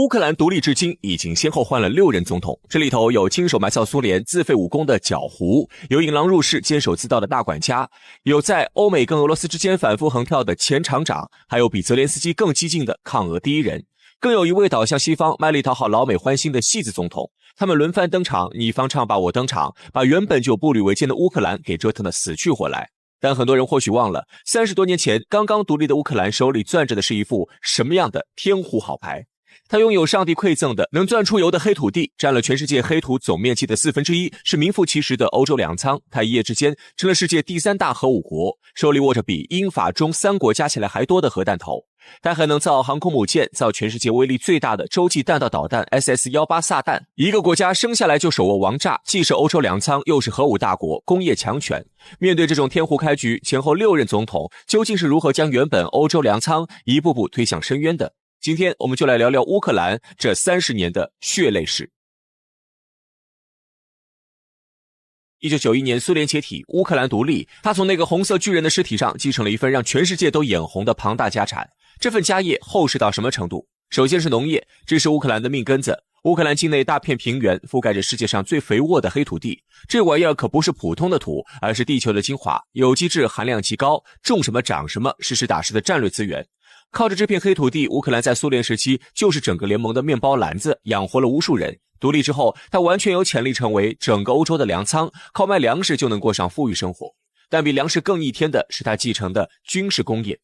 乌克兰独立至今已经先后换了6任总统，这里头有亲手埋造苏联自废武功的狡狐，有引狼入室监守自盗的大管家，有在欧美跟俄罗斯之间反复横跳的前厂长，还有比泽连斯基更激进的抗俄第一人，更有一位倒向西方卖力讨好老美欢心的戏子总统。他们轮番登场，你方唱罢我登场，把原本就步履维艰的乌克兰给折腾得死去活来。但很多人或许忘了，30多年前刚刚独立的乌克兰手里攥着的是一副什么样的天胡好牌。他拥有上帝馈赠的能钻出油的黑土地，占了全世界黑土总面积的1/4，是名副其实的欧洲粮仓。他一夜之间成了世界第3大核武国，手里握着比英法中3国加起来还多的核弹头。他还能造航空母舰，造全世界威力最大的洲际弹道导弹 SS-18萨弹。一个国家生下来就手握王炸，既是欧洲粮仓，又是核武大国，工业强权。面对这种天胡开局，前后6任总统究竟是如何将原本欧洲粮仓一步步推向深渊的？今天我们就来聊聊乌克兰这30年的血泪史。1991年苏联解体，乌克兰独立，他从那个红色巨人的尸体上继承了一份让全世界都眼红的庞大家产。这份家业厚实到什么程度？首先是农业，这是乌克兰的命根子。乌克兰境内大片平原覆盖着世界上最肥沃的黑土地，这玩意儿可不是普通的土，而是地球的精华，有机质含量极高，种什么长什么，实实打实的战略资源。靠着这片黑土地，乌克兰在苏联时期就是整个联盟的面包篮子，养活了无数人。独立之后，它完全有潜力成为整个欧洲的粮仓，靠卖粮食就能过上富裕生活。但比粮食更逆天的是它继承的军事工业，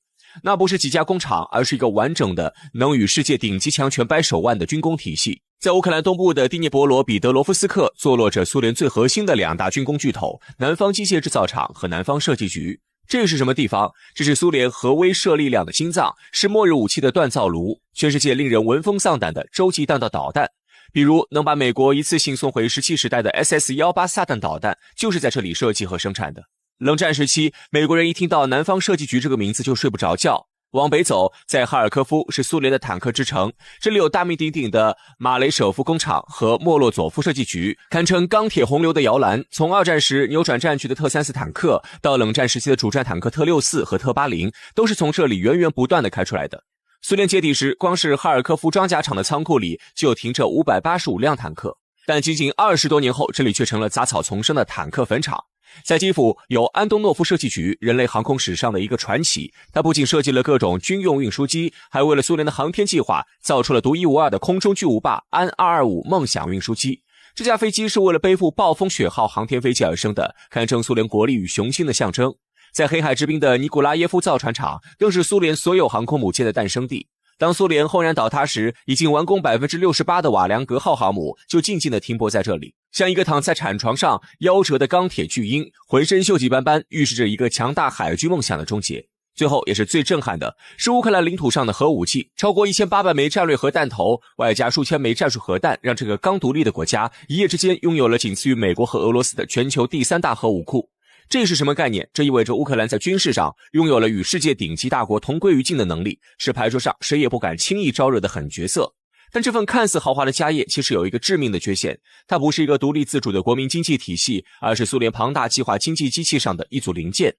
那不是几家工厂，而是一个完整的能与世界顶级强权掰手腕的军工体系。在乌克兰东部的第聂伯罗彼得罗夫斯克坐落着苏联最核心的2大军工巨头，南方机械制造厂和南方设计局。这是什么地方？这是苏联核威慑力量的心脏，是末日武器的锻造炉，全世界令人闻风丧胆的洲际弹道导弹。比如能把美国一次性送回17时代的 SS-18萨弹导弹，就是在这里设计和生产的。冷战时期，美国人一听到南方设计局这个名字就睡不着觉。往北走，在哈尔科夫是苏联的坦克之城，这里有大名鼎鼎的马雷舍夫工厂和莫洛佐夫设计局，堪称钢铁洪流的摇篮。从二战时扭转战局的特34坦克，到冷战时期的主战坦克特64和特80，都是从这里源源不断的开出来的。苏联解体时，光是哈尔科夫装甲厂的仓库里就停着585辆坦克，但仅仅20多年后，这里却成了杂草丛生的坦克坟场。在基辅有安东诺夫设计局，人类航空史上的一个传奇。他不仅设计了各种军用运输机，还为了苏联的航天计划造出了独一无二的空中巨无霸安225梦想运输机。这架飞机是为了背负暴风雪号航天飞机而生的，堪称苏联国力与雄心的象征。在黑海之滨的尼古拉耶夫造船厂，更是苏联所有航空母舰的诞生地。当苏联轰然倒塌时，已经完工 68% 的瓦良格号航母就静静地停泊在这里，像一个躺在产床上夭折的钢铁巨婴，浑身锈迹斑斑，预示着一个强大海军梦想的终结。最后也是最震撼的是乌克兰领土上的核武器，超过1800枚战略核弹头，外加数千枚战术核弹，让这个刚独立的国家一夜之间拥有了仅次于美国和俄罗斯的全球第3大核武库。这是什么概念？这意味着乌克兰在军事上拥有了与世界顶级大国同归于尽的能力，是牌桌上谁也不敢轻易招惹的狠角色。但这份看似豪华的家业其实有一个致命的缺陷，它不是一个独立自主的国民经济体系，而是苏联庞大计划经济机器上的一组零件。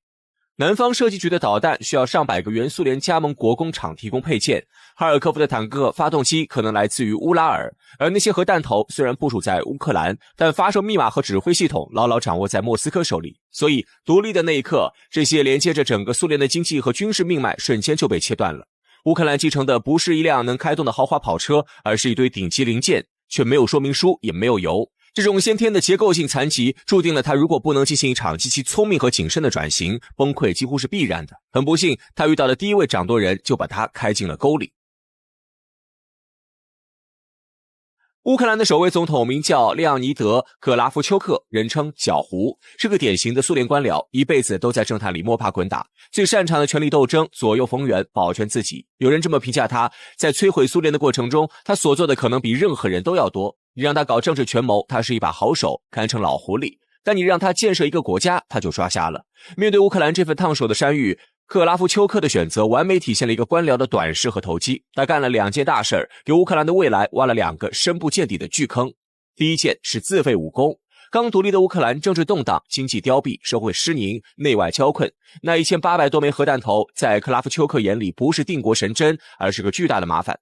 南方设计局的导弹需要上百个原苏联加盟国工厂提供配件，哈尔科夫的坦克发动机可能来自于乌拉尔，而那些核弹头虽然部署在乌克兰，但发射密码和指挥系统牢牢掌握在莫斯科手里。所以独立的那一刻，这些连接着整个苏联的经济和军事命脉瞬间就被切断了。乌克兰继承的不是一辆能开动的豪华跑车，而是一堆顶级零件，却没有说明书，也没有油。这种先天的结构性残疾注定了他如果不能进行一场极其聪明和谨慎的转型，崩溃几乎是必然的。很不幸，他遇到的第一位掌舵人就把他开进了沟里。乌克兰的首位总统名叫列昂尼德·克拉夫丘克，人称狡狐，是个典型的苏联官僚，一辈子都在政坛里摸爬滚打，最擅长的权力斗争，左右逢源，保全自己。有人这么评价他，在摧毁苏联的过程中，他所做的可能比任何人都要多。你让他搞政治权谋，他是一把好手，堪称老狐狸。但你让他建设一个国家，他就抓瞎了。面对乌克兰这份烫手的山芋，克拉夫丘克的选择完美体现了一个官僚的短视和投机。他干了2件大事，给乌克兰的未来挖了2个深不见底的巨坑。第一件是自废武功。刚独立的乌克兰政治动荡，经济凋敝，社会失宁，内外交困。那1800多枚核弹头在克拉夫丘克眼里不是定国神针，而是个巨大的麻烦。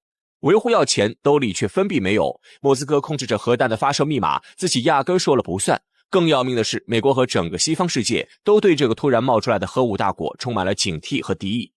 维护要钱，兜里却分币没有。莫斯科控制着核弹的发射密码，自己压根说了不算。更要命的是，美国和整个西方世界都对这个突然冒出来的核武大国充满了警惕和敌意。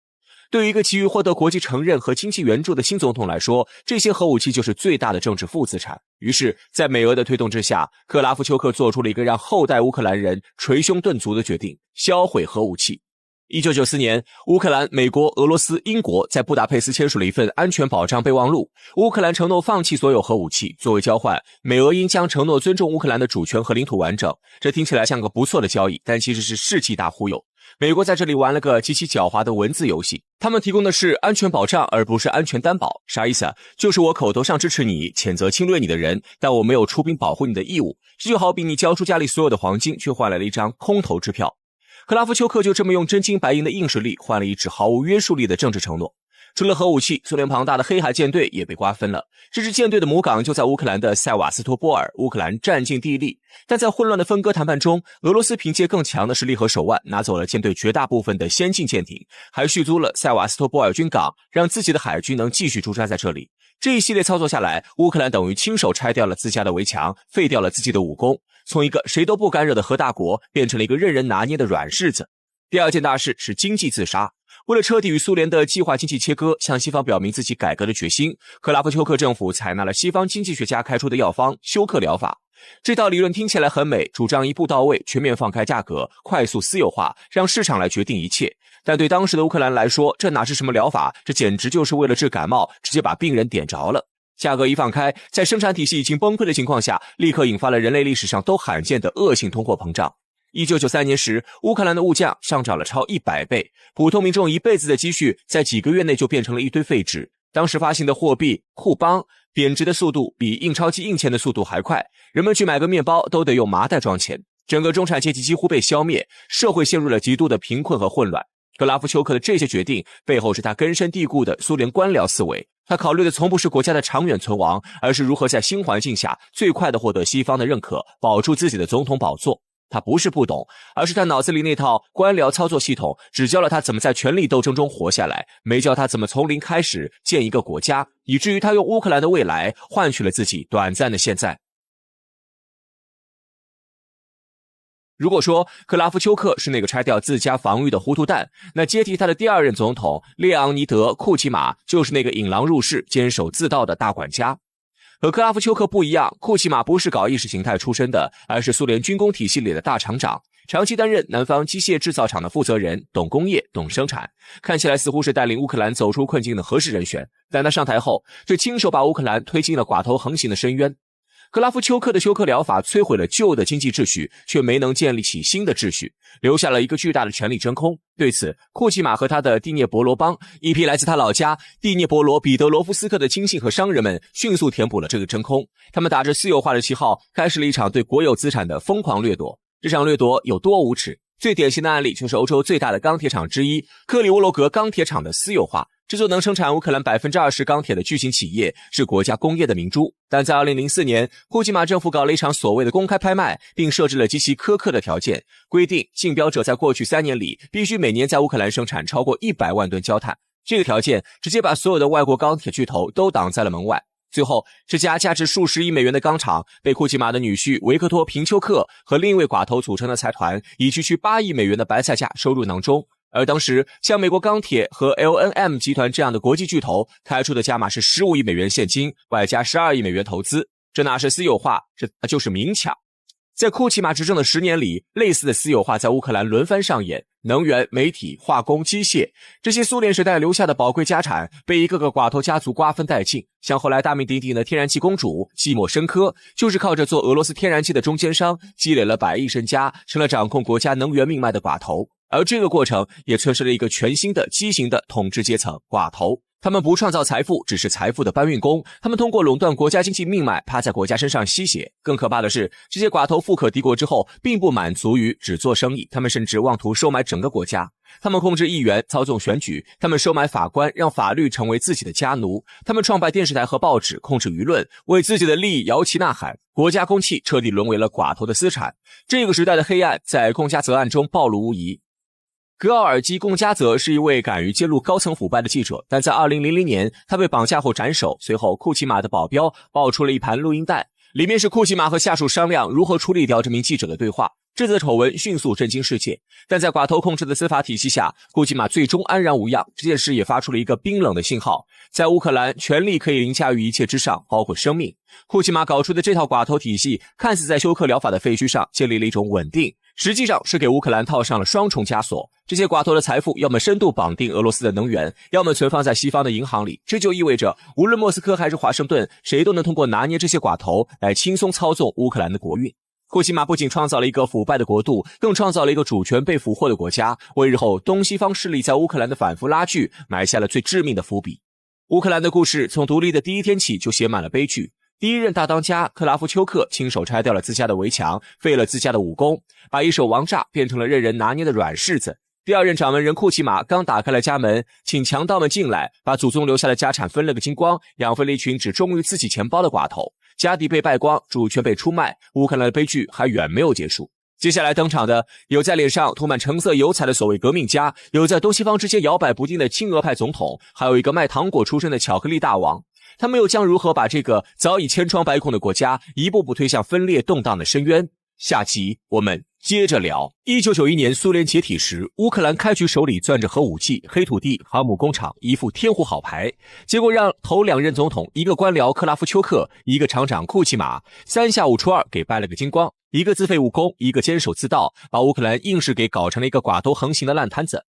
对于一个急于获得国际承认和经济援助的新总统来说，这些核武器就是最大的政治负资产。于是，在美俄的推动之下，克拉夫丘克做出了一个让后代乌克兰人捶胸顿足的决定：销毁核武器。1994年，乌克兰、美国、俄罗斯、英国在布达佩斯签署了一份安全保障备忘录。乌克兰承诺放弃所有核武器，作为交换，美俄应将承诺尊重乌克兰的主权和领土完整。这听起来像个不错的交易，但其实是士气大忽悠。美国在这里玩了个极其狡猾的文字游戏，他们提供的是安全保障，而不是安全担保。啥意思啊？就是我口头上支持你，谴责侵略你的人，但我没有出兵保护你的义务。这就好比你交出家里所有的黄金，却换来了一张空头支票。克拉夫丘克就这么用真金白银的硬实力换了一纸毫无约束力的政治承诺。除了核武器，苏联庞大的黑海舰队也被瓜分了。这支舰队的母港就在乌克兰的塞瓦斯托波尔，乌克兰占尽地利。但在混乱的分割谈判中，俄罗斯凭借更强的实力和手腕拿走了舰队绝大部分的先进舰艇，还续租了塞瓦斯托波尔军港，让自己的海军能继续驻扎在这里。这一系列操作下来，乌克兰等于亲手拆掉了自家的围墙，废掉了自己的武功，从一个谁都不敢惹的核大国变成了一个任人拿捏的软柿子。第二件大事是经济自杀。为了彻底与苏联的计划经济切割，向西方表明自己改革的决心，克拉夫丘克政府采纳了西方经济学家开出的药方休克疗法。这套理论听起来很美，主张一步到位，全面放开价格，快速私有化，让市场来决定一切。但对当时的乌克兰来说，这哪是什么疗法，这简直就是为了治感冒，直接把病人点着了。价格一放开，在生产体系已经崩溃的情况下，立刻引发了人类历史上都罕见的恶性通货膨胀。1993年时，乌克兰的物价上涨了超100倍，普通民众一辈子的积蓄在几个月内就变成了一堆废纸。当时发行的货币库邦贬值的速度比印钞机印钱的速度还快，人们去买个面包都得用麻袋装钱，整个中产阶级几乎被消灭，社会陷入了极度的贫困和混乱。克拉夫丘克的这些决定背后是他根深蒂固的苏联官僚思维，他考虑的从不是国家的长远存亡，而是如何在新环境下最快地获得西方的认可，保住自己的总统宝座。他不是不懂，而是他脑子里那套官僚操作系统只教了他怎么在权力斗争中活下来，没教他怎么从零开始建一个国家，以至于他用乌克兰的未来换取了自己短暂的现在。如果说克拉夫丘克是那个拆掉自家防御的糊涂蛋，那接替他的第二任总统列昂尼德·库奇马就是那个引狼入室、坚守自盗的大管家。和克拉夫丘克不一样，库奇马不是搞意识形态出身的，而是苏联军工体系里的大厂长，长期担任南方机械制造厂的负责人，懂工业，懂生产，看起来似乎是带领乌克兰走出困境的合适人选。但他上台后，却亲手把乌克兰推进了寡头横行的深渊。克拉夫丘克的休克疗法摧毁了旧的经济秩序，却没能建立起新的秩序，留下了一个巨大的权力真空。对此，库奇马和他的蒂涅博罗邦，一批来自他老家蒂涅博罗彼得罗夫斯克的亲信和商人们迅速填补了这个真空。他们打着私有化的旗号，开始了一场对国有资产的疯狂掠夺。这场掠夺有多无耻？最典型的案例就是欧洲最大的钢铁厂之一克里沃罗格钢铁厂的私有化。这座能生产乌克兰 20% 钢铁的巨型企业是国家工业的明珠，但在2004年，库奇马政府搞了一场所谓的公开拍卖，并设置了极其苛刻的条件，规定竞标者在过去3年里必须每年在乌克兰生产超过100万吨焦炭。这个条件直接把所有的外国钢铁巨头都挡在了门外。最后，这家价值数十亿美元的钢厂被库奇马的女婿维克托·平丘克和另一位寡头组成的财团以区区8亿美元的白菜价收入囊中。而当时，像美国钢铁和 LNM 集团这样的国际巨头开出的价码是15亿美元现金，外加12亿美元投资。这哪是私有化，这就是明抢。在库奇马执政的10年里，类似的私有化在乌克兰轮番上演，能源、媒体、化工、机械，这些苏联时代留下的宝贵家产被一个个寡头家族瓜分殆尽。像后来大名鼎鼎的天然气公主季莫申科，就是靠着做俄罗斯天然气的中间商，积累了100亿身家，成了掌控国家能源命脉的寡头。而这个过程也催生了一个全新的畸形的统治阶层——寡头。他们不创造财富，只是财富的搬运工。他们通过垄断国家经济命脉，趴在国家身上吸血。更可怕的是，这些寡头富可敌国之后，并不满足于只做生意，他们甚至妄图收买整个国家。他们控制议员，操纵选举，他们收买法官，让法律成为自己的家奴。他们创办电视台和报纸，控制舆论，为自己的利益摇旗呐喊。国家公器彻底沦为了寡头的私产。这个时代的黑暗在贡加泽案中暴露无遗。格奥尔基·贡加泽是一位敢于揭露高层腐败的记者，但在2000年他被绑架后斩首，随后库奇马的保镖爆出了一盘录音带，里面是库奇马和下属商量如何处理掉这名记者的对话。这则丑闻迅速震惊世界，但在寡头控制的司法体系下，库奇马最终安然无恙。这件事也发出了一个冰冷的信号，在乌克兰，权力可以凌驾于一切之上，包括生命。库奇马搞出的这套寡头体系，看似在休克疗法的废墟上建立了一种稳定，实际上是给乌克兰套上了双重枷锁。这些寡头的财富要么深度绑定俄罗斯的能源，要么存放在西方的银行里。这就意味着，无论莫斯科还是华盛顿，谁都能通过拿捏这些寡头来轻松操纵乌克兰的国运。库奇马不仅创造了一个腐败的国度，更创造了一个主权被俘获的国家，为日后东西方势力在乌克兰的反复拉锯埋下了最致命的伏笔。乌克兰的故事从独立的第一天起就写满了悲剧。第一任大当家克拉夫丘克亲手拆掉了自家的围墙，废了自家的武功，把一手王炸变成了任人拿捏的软柿子。第二任掌门人库奇马刚打开了家门，请强盗们进来，把祖宗留下的家产分了个精光，养肥了一群只忠于自己钱包的寡头。家底被败光，主权被出卖，乌克兰的悲剧还远没有结束。接下来登场的有在脸上涂满橙色油彩的所谓革命家，有在东西方之间摇摆不定的亲俄派总统，还有一个卖糖果出身的巧克力大王。他们又将如何把这个早已千疮百孔的国家一步步推向分裂动荡的深渊？下集我们接着聊。1991年苏联解体时，乌克兰开局手里攥着核武器、黑土地、航母工厂，一副天胡好牌，结果让头两任总统，一个官僚克拉夫丘克，一个厂长库奇马，三下五除二给掰了个精光，一个自废武功，一个坚守自盗，把乌克兰硬是给搞成了一个寡头横行的烂摊子。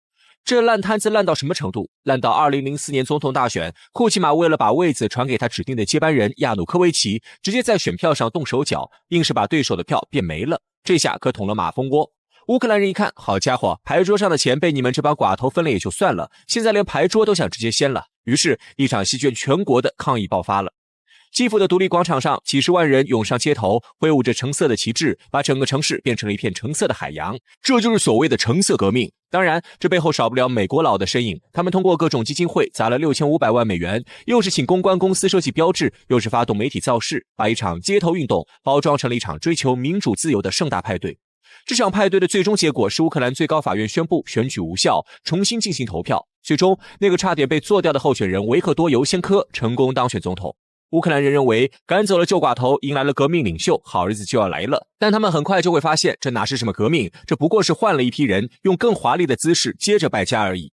这烂摊子烂到什么程度？烂到2004年总统大选，库奇马为了把位子传给他指定的接班人亚努科维奇，直接在选票上动手脚，硬是把对手的票变没了。这下可捅了马蜂窝。乌克兰人一看，好家伙，牌桌上的钱被你们这帮寡头分了也就算了，现在连牌桌都想直接掀了。于是一场席卷全国的抗议爆发了。基辅的独立广场上，几十万人涌上街头，挥舞着橙色的旗帜，把整个城市变成了一片橙色的海洋。这就是所谓的橙色革命。当然，这背后少不了美国佬的身影。他们通过各种基金会砸了6500万美元，又是请公关公司设计标志，又是发动媒体造势，把一场街头运动包装成了一场追求民主自由的盛大派对。这场派对的最终结果是乌克兰最高法院宣布选举无效，重新进行投票。最终，那个差点被做掉的候选人维克多·尤先科成功当选总统。乌克兰人认为赶走了旧寡头，迎来了革命领袖，好日子就要来了。但他们很快就会发现，这哪是什么革命，这不过是换了一批人，用更华丽的姿势接着败家而已。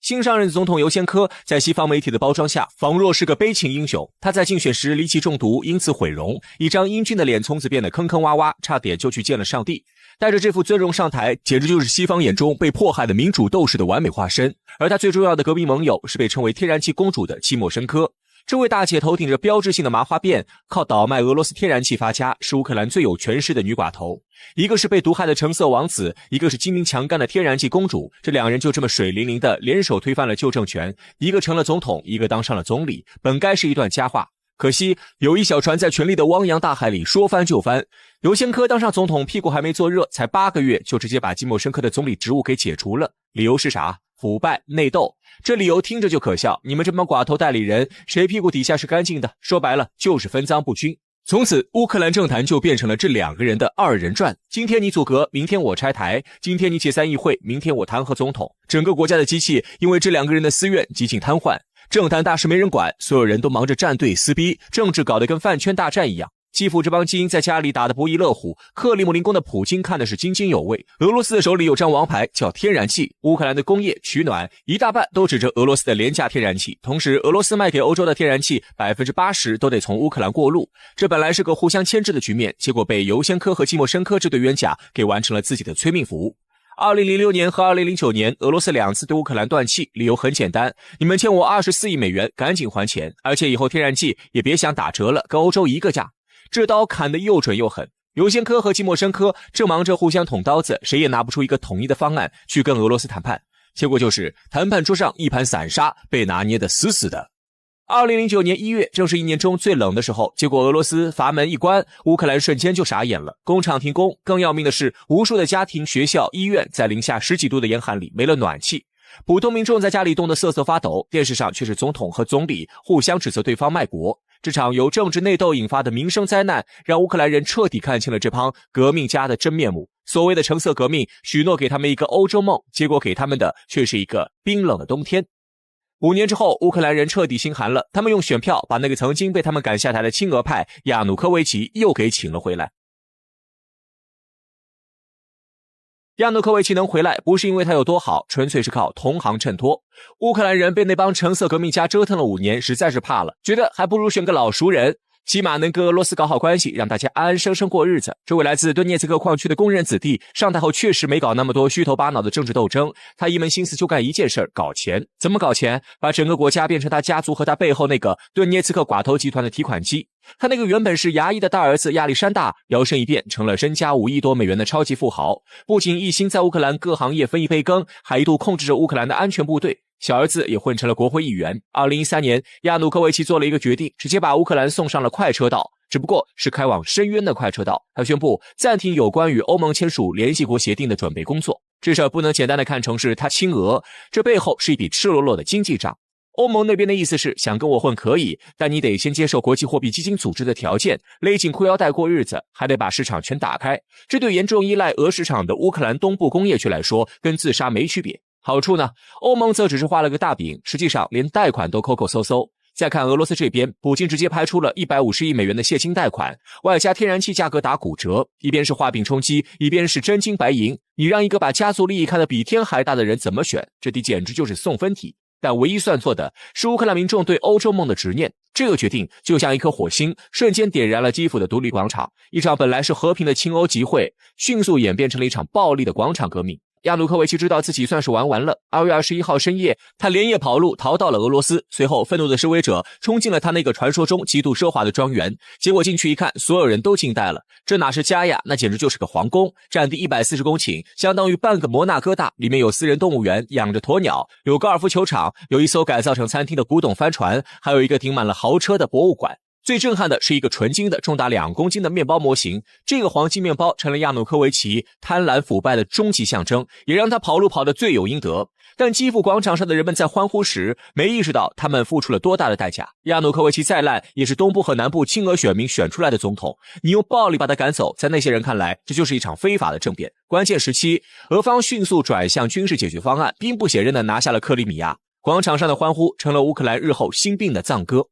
新上任的总统尤先科在西方媒体的包装下，仿若是个悲情英雄。他在竞选时离奇中毒，因此毁容，一张英俊的脸从此变得坑坑洼洼，差点就去见了上帝。带着这副尊容上台，简直就是西方眼中被迫害的民主斗士的完美化身。而他最重要的革命盟友是被称为天然气公主的季莫申科。这位大姐头顶着标志性的麻花辫，靠倒卖俄罗斯天然气发家，是乌克兰最有权势的女寡头。一个是被毒害的橙色王子，一个是精明强干的天然气公主，这两人就这么水灵灵的联手推翻了旧政权，一个成了总统，一个当上了总理，本该是一段佳话。可惜有一小船在权力的汪洋大海里说翻就翻。尤先科当上总统，屁股还没坐热，才8个月就直接把季莫申科的总理职务给解除了。理由是啥？腐败内斗。这理由听着就可笑，你们这帮寡头代理人，谁屁股底下是干净的？说白了就是分赃不均。从此乌克兰政坛就变成了这两个人的二人转，今天你阻隔，明天我拆台，今天你解散议会，明天我弹劾总统。整个国家的机器因为这两个人的私怨几近瘫痪，政坛大事没人管，所有人都忙着站队撕逼，政治搞得跟饭圈大战一样。基辅这帮精英在家里打得不亦乐乎，克里姆林宫的普京看的是津津有味。俄罗斯的手里有张王牌叫天然气，乌克兰的工业取暖一大半都指着俄罗斯的廉价天然气，同时俄罗斯卖给欧洲的天然气 80% 都得从乌克兰过路。这本来是个互相牵制的局面，结果被尤先科和季莫申科这对冤家给完成了自己的催命服务。2006年和2009年，俄罗斯2次对乌克兰断气，理由很简单，你们欠我24亿美元，赶紧还钱，而且以后天然气也别想打折了，跟欧洲一个价。这刀砍得又准又狠，尤先科和季莫申科正忙着互相捅刀子，谁也拿不出一个统一的方案去跟俄罗斯谈判，结果就是谈判桌上一盘散沙，被拿捏得死死的。2009年1月，正是一年中最冷的时候，结果俄罗斯阀门一关，乌克兰瞬间就傻眼了，工厂停工，更要命的是，无数的家庭、学校、医院在零下10几度的严寒里没了暖气。普通民众在家里冻得瑟瑟发抖，电视上却是总统和总理互相指责对方卖国。这场由政治内斗引发的民生灾难，让乌克兰人彻底看清了这帮革命家的真面目。所谓的橙色革命许诺给他们一个欧洲梦，结果给他们的却是一个冰冷的冬天。5年之后，乌克兰人彻底心寒了，他们用选票把那个曾经被他们赶下台的亲俄派亚努科维奇又给请了回来。亚努科维奇能回来，不是因为他有多好，纯粹是靠同行衬托。乌克兰人被那帮橙色革命家折腾了5年，实在是怕了，觉得还不如选个老熟人，起码能跟俄罗斯搞好关系，让大家安安生生过日子。这位来自顿涅茨克矿区的工人子弟上台后确实没搞那么多虚头巴脑的政治斗争，他一门心思就干一件事，搞钱。怎么搞钱？把整个国家变成他家族和他背后那个顿涅茨克寡头集团的提款机。他那个原本是牙医的大儿子亚历山大摇身一变成了身家5亿多美元的超级富豪，不仅一心在乌克兰各行业分一杯羹，还一度控制着乌克兰的安全部队。小儿子也混成了国会议员。2013年，亚努科维奇做了一个决定，直接把乌克兰送上了快车道，只不过是开往深渊的快车道。他宣布暂停有关与欧盟签署联系国协定的准备工作。这事不能简单的看成是他亲俄，这背后是一笔赤裸裸的经济账。欧盟那边的意思是想跟我混可以，但你得先接受国际货币基金组织的条件，勒紧裤腰带过日子，还得把市场全打开。这对严重依赖俄市场的乌克兰东部工业区来说，跟自杀没区别。好处呢，欧盟则只是画了个大饼，实际上连贷款都抠抠搜搜。再看俄罗斯这边，普京直接拍出了150亿美元的现金贷款，外加天然气价格打骨折，一边是画饼充饥，一边是真金白银。你让一个把家族利益看得比天还大的人怎么选？这题简直就是送分题。但唯一算错的是乌克兰民众对欧洲梦的执念。这个决定就像一颗火星，瞬间点燃了基辅的独立广场。一场本来是和平的亲欧集会，迅速演变成了一场暴力的广场革命。亚努科维奇知道自己算是玩完了。2月21号深夜，他连夜跑路逃到了俄罗斯。随后，愤怒的示威者冲进了他那个传说中极度奢华的庄园。结果进去一看，所有人都惊呆了。这哪是家呀，那简直就是个皇宫，占地140公顷，相当于半个摩纳哥大。里面有私人动物园，养着鸵鸟，有高尔夫球场，有一艘改造成餐厅的古董帆船，还有一个停满了豪车的博物馆。最震撼的是一个纯金的重达2公斤的面包模型，这个黄金面包成了亚努科维奇贪婪腐败的终极象征，也让他跑路跑得罪有应得。但基辅广场上的人们在欢呼时，没意识到他们付出了多大的代价。亚努科维奇再烂，也是东部和南部亲俄选民选出来的总统，你用暴力把他赶走，在那些人看来，这就是一场非法的政变。关键时期，俄方迅速转向军事解决方案，兵不血刃地拿下了克里米亚。广场上的欢呼成了乌克兰日后兴病的赞歌。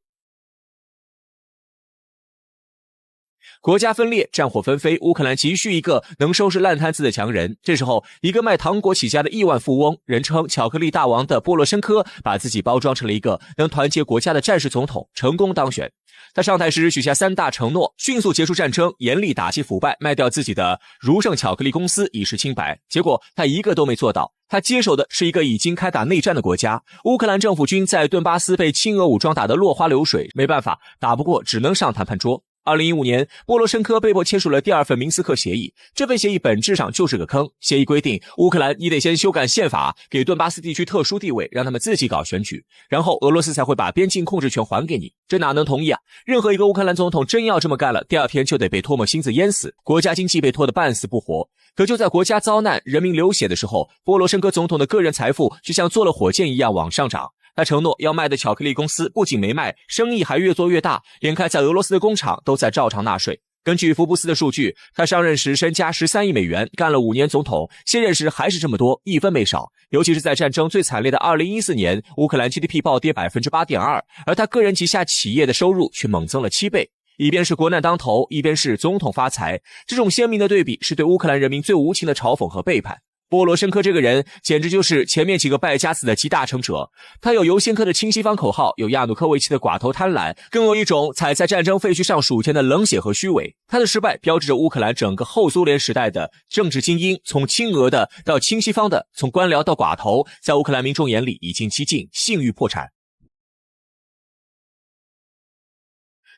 国家分裂，战火纷飞，乌克兰急需一个能收拾烂摊子的强人。这时候，一个卖糖果起家的亿万富翁，人称巧克力大王的波罗申科，把自己包装成了一个能团结国家的战士总统，成功当选。他上台时许下3大承诺：迅速结束战争，严厉打击腐败，卖掉自己的如盛巧克力公司以示清白。结果他一个都没做到。他接手的是一个已经开打内战的国家，乌克兰政府军在顿巴斯被亲俄武装打得落花流水，没办法，打不过只能上谈判桌。2015年，波罗申科被迫签署了第2份明斯克协议。这份协议本质上就是个坑。协议规定，乌克兰你得先修改宪法，给顿巴斯地区特殊地位，让他们自己搞选举，然后俄罗斯才会把边境控制权还给你。这哪能同意啊？任何一个乌克兰总统真要这么干了，第2天就得被唾沫星子淹死，国家经济被拖得半死不活。可就在国家遭难、人民流血的时候，波罗申科总统的个人财富就像坐了火箭一样往上涨。他承诺要卖的巧克力公司不仅没卖，生意还越做越大，连开在俄罗斯的工厂都在照常纳税。根据福布斯的数据，他上任时身家13亿美元，干了5年总统，卸任时还是这么多，一分没少。尤其是在战争最惨烈的2014年，乌克兰 GDP 暴跌 8.2%， 而他个人旗下企业的收入却猛增了7倍。一边是国难当头，一边是总统发财，这种鲜明的对比是对乌克兰人民最无情的嘲讽和背叛。波罗申科这个人简直就是前面几个败家子的集大成者，他有尤先科的亲西方口号，有亚努科维奇的寡头贪婪，更有一种踩在战争废墟上数天的冷血和虚伪。他的失败标志着乌克兰整个后苏联时代的政治精英，从亲俄的到亲西方的，从官僚到寡头，在乌克兰民众眼里已经几近信誉破产。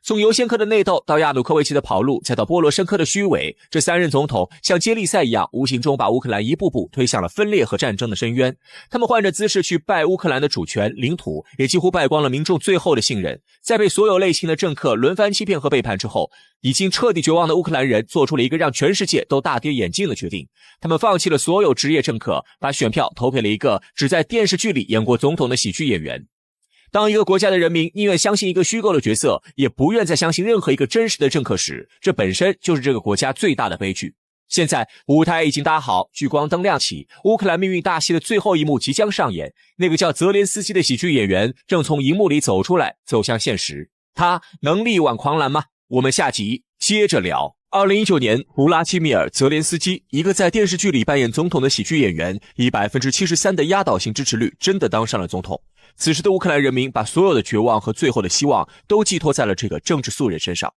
从尤先科的内斗到亚努科维奇的跑路，再到波罗申科的虚伪，这3任总统像接力赛一样，无形中把乌克兰一步步推向了分裂和战争的深渊。他们换着姿势去败乌克兰的主权、领土，也几乎败光了民众最后的信任。在被所有类型的政客轮番欺骗和背叛之后，已经彻底绝望的乌克兰人做出了一个让全世界都大跌眼镜的决定。他们放弃了所有职业政客，把选票投给了一个只在电视剧里演过总统的喜剧演员。当一个国家的人民宁愿相信一个虚构的角色，也不愿再相信任何一个真实的政客时，这本身就是这个国家最大的悲剧。现在舞台已经搭好，聚光灯亮起，乌克兰命运大戏的最后一幕即将上演。那个叫泽连斯基的喜剧演员正从荧幕里走出来，走向现实。他能力挽狂澜吗？我们下集接着聊。2019年，弗拉基米尔·泽连斯基，一个在电视剧里扮演总统的喜剧演员，以73%的压倒性支持率真的当上了总统。此时的乌克兰人民把所有的绝望和最后的希望都寄托在了这个政治素人身上。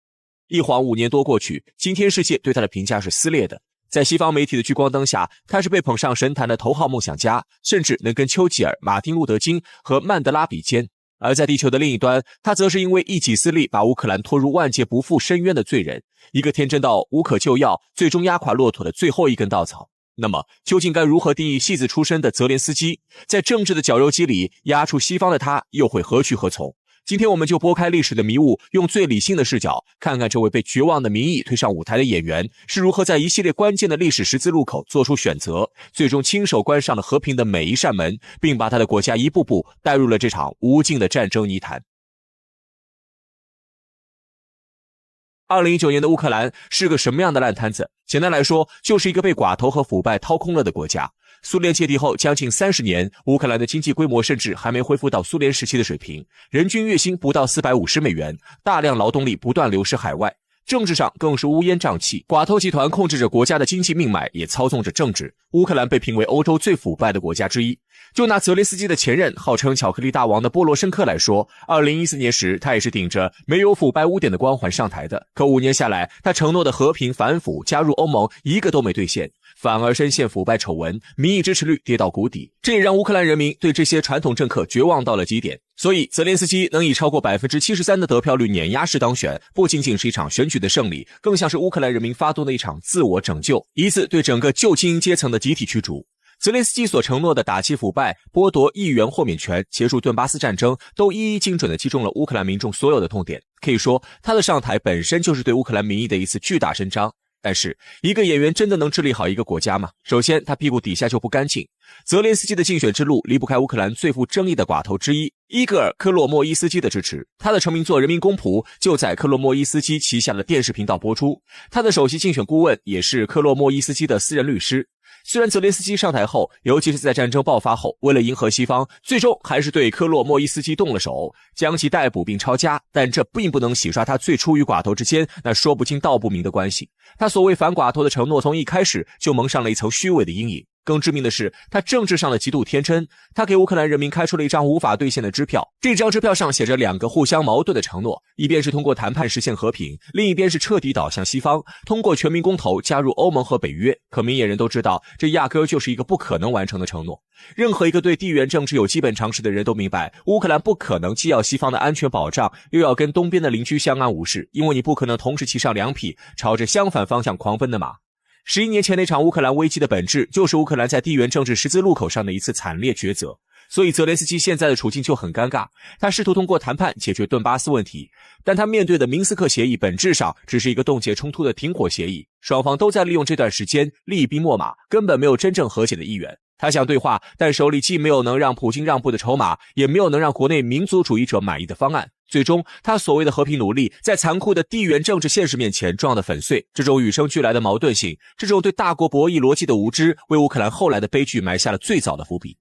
一晃5年多过去，今天世界对他的评价是撕裂的。在西方媒体的聚光灯下，他是被捧上神坛的头号梦想家，甚至能跟丘吉尔、马丁·路德·金和曼德拉比肩。而在地球的另一端，他则是因为一己私利把乌克兰拖入万劫不复深渊的罪人，一个天真到无可救药，最终压垮骆驼的最后一根稻草。那么究竟该如何定义戏子出身的泽连斯基？在政治的绞肉机里压出西方的他又会何去何从？今天我们就拨开历史的迷雾，用最理性的视角看看这位被绝望的民意推上舞台的演员是如何在一系列关键的历史十字路口做出选择，最终亲手关上了和平的每一扇门，并把他的国家一步步带入了这场无尽的战争泥潭。2019年的乌克兰是个什么样的烂摊子？简单来说，就是一个被寡头和腐败掏空了的国家。苏联解体后将近30年，乌克兰的经济规模甚至还没恢复到苏联时期的水平，人均月薪不到450美元，大量劳动力不断流失海外。政治上更是乌烟瘴气，寡头集团控制着国家的经济命脉，也操纵着政治。乌克兰被评为欧洲最腐败的国家之一。就拿泽连斯基的前任，号称巧克力大王的波罗申科来说，2014年时他也是顶着没有腐败污点的光环上台的，可5年下来，他承诺的和平反腐、加入欧盟一个都没兑现，反而深陷腐败丑闻，民意支持率跌到谷底。这也让乌克兰人民对这些传统政客绝望到了极点。所以泽连斯基能以超过73%的得票率碾压式当选，不仅仅是一场选举的胜利，更像是乌克兰人民发动的一场自我拯救，一次对整个旧精英阶层的集体驱逐。泽连斯基所承诺的打击腐败、剥夺议员豁免权、结束顿巴斯战争，都一一精准地击中了乌克兰民众所有的痛点。可以说，他的上台本身就是对乌克兰民意的一次巨大伸张。但是，一个演员真的能治理好一个国家吗？首先，他屁股底下就不干净。泽连斯基的竞选之路离不开乌克兰最富争议的寡头之一伊戈尔·科洛莫伊斯基的支持。他的成名作《人民公仆》就在科洛莫伊斯基旗下的电视频道播出。他的首席竞选顾问也是科洛莫伊斯基的私人律师。虽然泽连斯基上台后，尤其是在战争爆发后，为了迎合西方，最终还是对科洛莫伊斯基动了手，将其逮捕并抄家，但这并不能洗刷他最初与寡头之间那说不清道不明的关系。他所谓反寡头的承诺从一开始就蒙上了一层虚伪的阴影。更致命的是，他政治上的极度天真。他给乌克兰人民开出了一张无法兑现的支票，这张支票上写着2个互相矛盾的承诺，一边是通过谈判实现和平，另一边是彻底倒向西方，通过全民公投加入欧盟和北约。可明眼人都知道，这压根就是一个不可能完成的承诺。任何一个对地缘政治有基本常识的人都明白，乌克兰不可能既要西方的安全保障，又要跟东边的邻居相安无事，因为你不可能同时骑上2匹朝着相反方向狂奔的马。11年前那场乌克兰危机的本质，就是乌克兰在地缘政治十字路口上的一次惨烈抉择。所以泽连斯基现在的处境就很尴尬，他试图通过谈判解决顿巴斯问题，但他面对的明斯克协议本质上只是一个冻结冲突的停火协议，双方都在利用这段时间厉兵秣马，根本没有真正和解的意愿。他想对话，但手里既没有能让普京让步的筹码，也没有能让国内民族主义者满意的方案。最终，他所谓的和平努力，在残酷的地缘政治现实面前撞得粉碎。这种与生俱来的矛盾性，这种对大国博弈逻辑的无知，为乌克兰后来的悲剧埋下了最早的伏笔。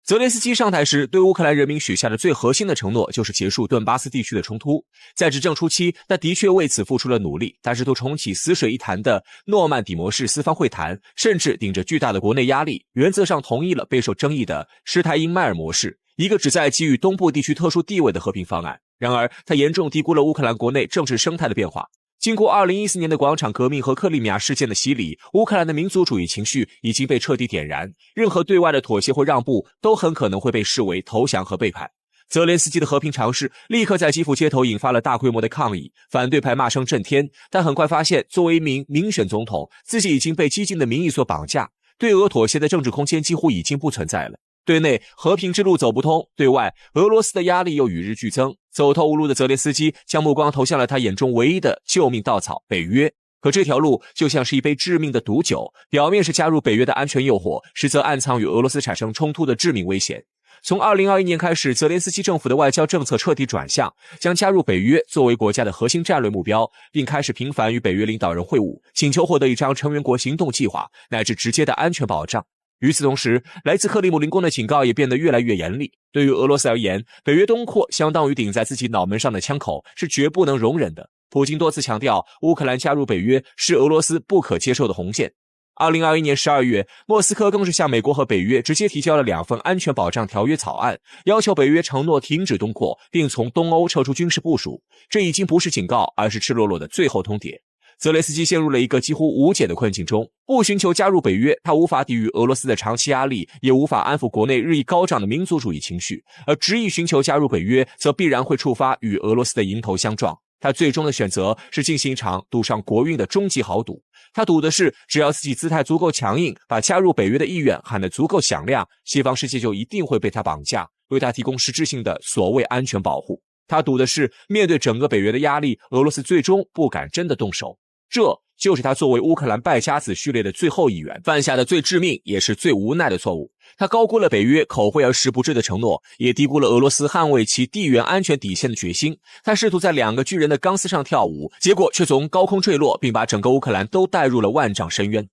泽连斯基上台时对乌克兰人民许下的最核心的承诺就是结束顿巴斯地区的冲突。在执政初期，他的确为此付出了努力，但试图重启死水一潭的诺曼底模式四方会谈，甚至顶着巨大的国内压力，原则上同意了备受争议的施泰因迈尔模式，一个旨在给予东部地区特殊地位的和平方案。然而，他严重低估了乌克兰国内政治生态的变化。经过2014年的广场革命和克里米亚事件的洗礼，乌克兰的民族主义情绪已经被彻底点燃，任何对外的妥协或让步都很可能会被视为投降和背叛。泽连斯基的和平尝试立刻在基辅街头引发了大规模的抗议，反对派骂声震天，但很快发现作为一名民选总统，自己已经被激进的民意所绑架，对俄妥协的政治空间几乎已经不存在了。对内和平之路走不通，对外俄罗斯的压力又与日俱增。走投无路的泽连斯基将目光投向了他眼中唯一的救命稻草——北约。可这条路就像是一杯致命的毒酒，表面是加入北约的安全诱惑，实则暗藏与俄罗斯产生冲突的致命危险。从2021年开始，泽连斯基政府的外交政策彻底转向，将加入北约作为国家的核心战略目标，并开始频繁与北约领导人会晤，请求获得一张成员国行动计划乃至直接的安全保障。与此同时，来自克里姆林宫的警告也变得越来越严厉。对于俄罗斯而言，北约东扩相当于顶在自己脑门上的枪口，是绝不能容忍的。普京多次强调，乌克兰加入北约是俄罗斯不可接受的红线。2021年12月，莫斯科更是向美国和北约直接提交了2份安全保障条约草案，要求北约承诺停止东扩，并从东欧撤出军事部署。这已经不是警告，而是赤裸裸的最后通牒。泽连斯基陷入了一个几乎无解的困境中，不寻求加入北约，他无法抵御俄罗斯的长期压力，也无法安抚国内日益高涨的民族主义情绪，而执意寻求加入北约，则必然会触发与俄罗斯的迎头相撞。他最终的选择是进行一场赌上国运的终极豪赌。他赌的是，只要自己姿态足够强硬，把加入北约的意愿喊得足够响亮，西方世界就一定会被他绑架，为他提供实质性的所谓安全保护。他赌的是，面对整个北约的压力，俄罗斯最终不敢真的动手。这就是他作为乌克兰败家子序列的最后一员犯下的最致命也是最无奈的错误。他高估了北约口惠而实不至的承诺，也低估了俄罗斯捍卫其地缘安全底线的决心。他试图在2个巨人的钢丝上跳舞，结果却从高空坠落，并把整个乌克兰都带入了万丈深渊。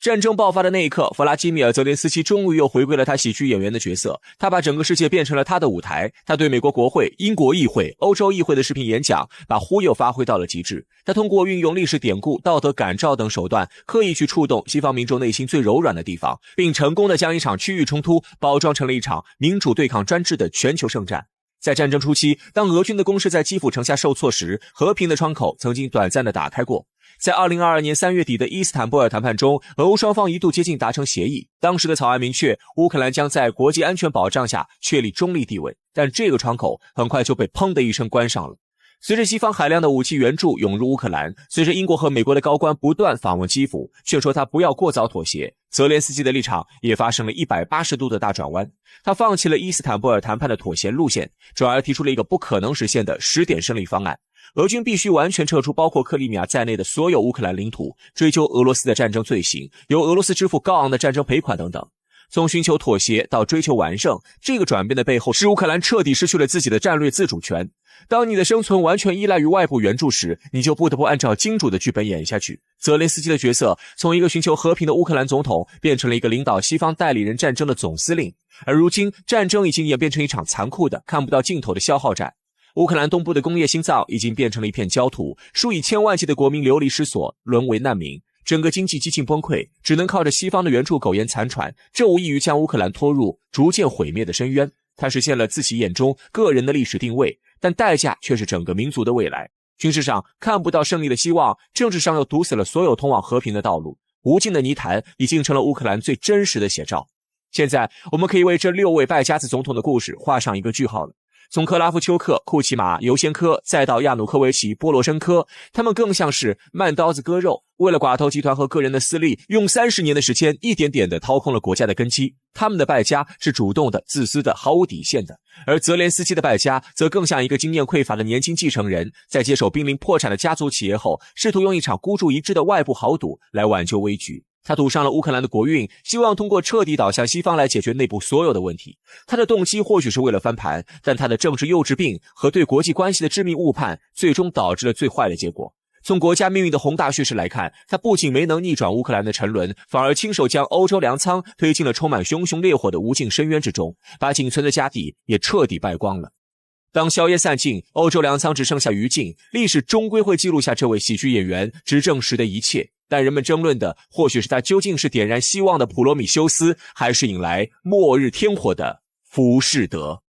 战争爆发的那一刻，弗拉基米尔·泽连斯基终于又回归了他喜剧演员的角色。他把整个世界变成了他的舞台。他对美国国会、英国议会、欧洲议会的视频演讲，把忽悠发挥到了极致。他通过运用历史典故、道德感召等手段，刻意去触动西方民众内心最柔软的地方，并成功的将一场区域冲突包装成了一场民主对抗专制的全球圣战。在战争初期，当俄军的攻势在基辅城下受挫时，和平的窗口曾经短暂的打开过。在2022年3月底的伊斯坦布尔谈判中，俄乌双方一度接近达成协议。当时的草案明确，乌克兰将在国际安全保障下确立中立地位，但这个窗口很快就被砰的一声关上了。随着西方海量的武器援助涌入乌克兰，随着英国和美国的高官不断访问基辅，劝说他不要过早妥协，泽连斯基的立场也发生了180度的大转弯。他放弃了伊斯坦布尔谈判的妥协路线，转而提出了一个不可能实现的10点胜利方案。俄军必须完全撤出包括克里米亚在内的所有乌克兰领土，追究俄罗斯的战争罪行，由俄罗斯支付高昂的战争赔款等等。从寻求妥协到追求完胜，这个转变的背后是乌克兰彻底失去了自己的战略自主权。当你的生存完全依赖于外部援助时，你就不得不按照金主的剧本演下去。泽连斯基的角色从一个寻求和平的乌克兰总统变成了一个领导西方代理人战争的总司令，而如今战争已经演变成一场残酷的看不到尽头的消耗战。乌克兰东部的工业心脏已经变成了一片焦土，数以千万计的国民流离失所，沦为难民，整个经济几近崩溃，只能靠着西方的援助苟延残喘，这无异于将乌克兰拖入逐渐毁灭的深渊。他实现了自己眼中个人的历史定位，但代价却是整个民族的未来。军事上看不到胜利的希望，政治上又堵死了所有通往和平的道路，无尽的泥潭已经成了乌克兰最真实的写照。现在我们可以为这6位败家子总统的故事画上一个句号了。从克拉夫丘克、库奇马、尤先科，再到亚努科维奇、波罗申科，他们更像是慢刀子割肉，为了寡头集团和个人的私利，用30年的时间一点点地掏空了国家的根基。他们的败家是主动的、自私的、毫无底线的，而泽连斯基的败家则更像一个经验匮乏的年轻继承人，在接手濒临破产的家族企业后，试图用一场孤注一掷的外部豪赌来挽救危局。他赌上了乌克兰的国运，希望通过彻底倒向西方来解决内部所有的问题。他的动机或许是为了翻盘，但他的政治幼稚病和对国际关系的致命误判，最终导致了最坏的结果。从国家命运的宏大叙事来看，他不仅没能逆转乌克兰的沉沦，反而亲手将欧洲粮仓推进了充满熊熊烈火的无尽深渊之中，把仅存的家底也彻底败光了。当硝烟散尽，欧洲粮仓只剩下余烬，历史终归会记录下这位喜剧演员执政时的一切。但人们争论的或许是他究竟是点燃希望的普罗米修斯，还是引来末日天火的浮士德。